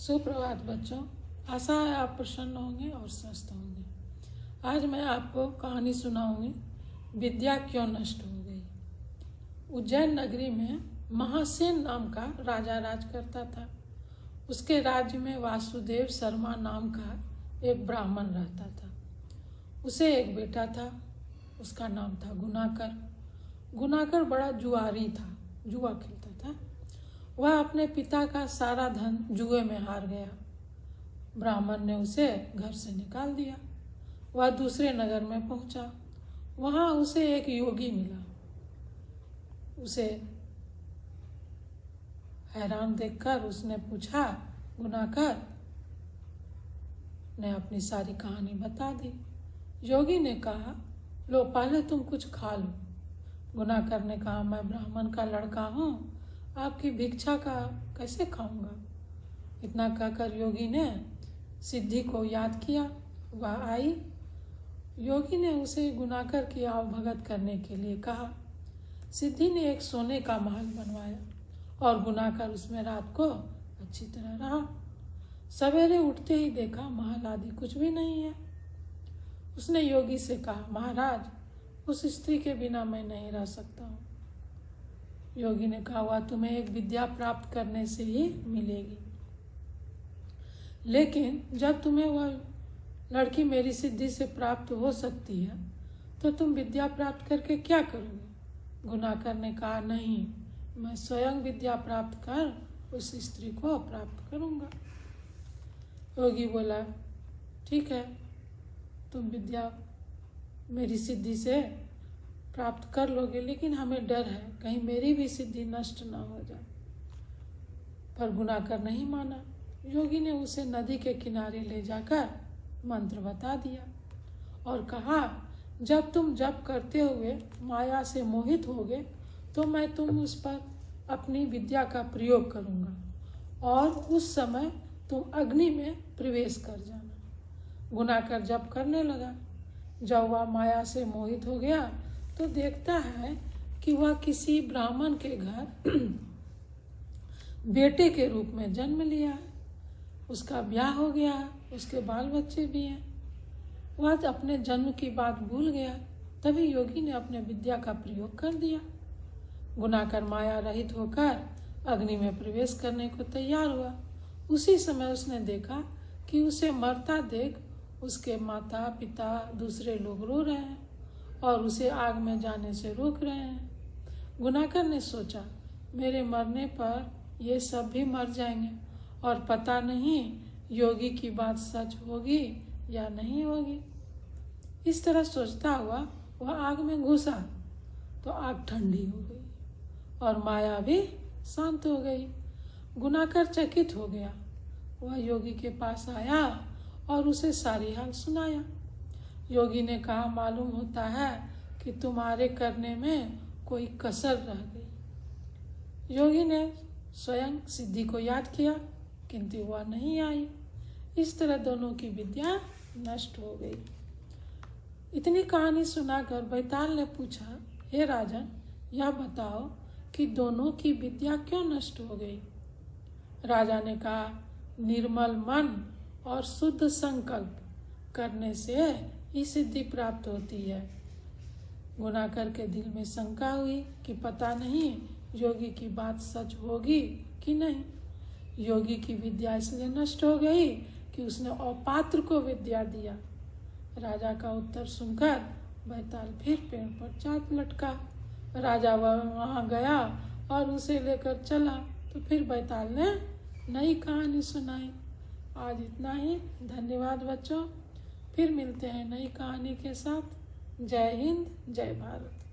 सुप्रभात बच्चों, आशा है आप प्रसन्न होंगे और स्वस्थ होंगे। आज मैं आपको कहानी सुनाऊंगी, विद्या क्यों नष्ट हो गई। उज्जैन नगरी में महासेन नाम का राजा राज करता था। उसके राज्य में वासुदेव शर्मा नाम का एक ब्राह्मण रहता था। उसे एक बेटा था, उसका नाम था गुनाकर। गुनाकर बड़ा जुआरी था, जुआ खेलता था। वह अपने पिता का सारा धन जुए में हार गया। ब्राह्मण ने उसे घर से निकाल दिया। वह दूसरे नगर में पहुंचा। वहां उसे एक योगी मिला। उसे हैरान देखकर उसने पूछा, गुनाकर ने अपनी सारी कहानी बता दी। योगी ने कहा, लो पहले तुम कुछ खा लो। गुनाकर ने कहा, मैं ब्राह्मण का लड़का हूँ, आपकी भिक्षा का कैसे खाऊंगा। इतना कहकर योगी ने सिद्धि को याद किया। वह आई। योगी ने उसे गुनाकर की आवभगत करने के लिए कहा। सिद्धि ने एक सोने का महल बनवाया और गुनाकर उसमें रात को अच्छी तरह रहा। सवेरे उठते ही देखा महल आदि कुछ भी नहीं है। उसने योगी से कहा, महाराज, उस स्त्री के बिना मैं नहीं रह सकता हूँ। योगी ने कहा, वह तुम्हें एक विद्या प्राप्त करने से ही मिलेगी, लेकिन जब तुम्हें वह लड़की मेरी सिद्धि से प्राप्त हो सकती है तो तुम विद्या प्राप्त करके क्या करोगे। गुनाकर ने कहा, नहीं, मैं स्वयं विद्या प्राप्त कर उस स्त्री को प्राप्त करूंगा। योगी बोला, ठीक है, तुम विद्या मेरी सिद्धि से प्राप्त कर लोगे, लेकिन हमें डर है कहीं मेरी भी सिद्धि नष्ट ना हो जाए। पर गुनाकर नहीं माना। योगी ने उसे नदी के किनारे ले जाकर मंत्र बता दिया और कहा, जब तुम जप करते हुए माया से मोहित होगे तो मैं तुम उस पर अपनी विद्या का प्रयोग करूँगा और उस समय तुम अग्नि में प्रवेश कर जाना। गुनाकर जप करने लगा। जब वह माया से मोहित हो गया तो देखता है कि वह किसी ब्राह्मण के घर बेटे के रूप में जन्म लिया है। उसका ब्याह हो गया है, उसके बाल बच्चे भी हैं। वह अपने जन्म की बात भूल गया। तभी योगी ने अपने विद्या का प्रयोग कर दिया। गुनाकर माया रहित होकर अग्नि में प्रवेश करने को तैयार हुआ। उसी समय उसने देखा कि उसे मरता देख उसके माता पिता दूसरे लोग रो रहे हैं और उसे आग में जाने से रोक रहे हैं। गुनाकर ने सोचा, मेरे मरने पर ये सब भी मर जाएंगे और पता नहीं योगी की बात सच होगी या नहीं होगी। इस तरह सोचता हुआ वह आग में घुसा तो आग ठंडी हो गई और माया भी शांत हो गई। गुनाकर चकित हो गया। वह योगी के पास आया और उसे सारी हाल सुनाया। योगी ने कहा, मालूम होता है कि तुम्हारे करने में कोई कसर रह गई। योगी ने स्वयं सिद्धि को याद किया, किंतु वह नहीं आई। इस तरह दोनों की विद्या नष्ट हो गई। इतनी कहानी सुनाकर बैताल ने पूछा, हे राजन, यह बताओ कि दोनों की विद्या क्यों नष्ट हो गई। राजा ने कहा, निर्मल मन और शुद्ध संकल्प करने से ही सिद्धि प्राप्त होती है। गुनाकर के दिल में शंका हुई कि पता नहीं योगी की बात सच होगी कि नहीं। योगी की विद्या इसलिए नष्ट हो गई कि उसने अपात्र को विद्या दिया। राजा का उत्तर सुनकर बैताल फिर पेड़ पर जा लटका। राजा वहां गया और उसे लेकर चला तो फिर बैताल ने नई कहानी सुनाई। आज इतना ही। धन्यवाद बच्चों। फिर मिलते हैं नई कहानी के साथ। जय हिंद, जय भारत।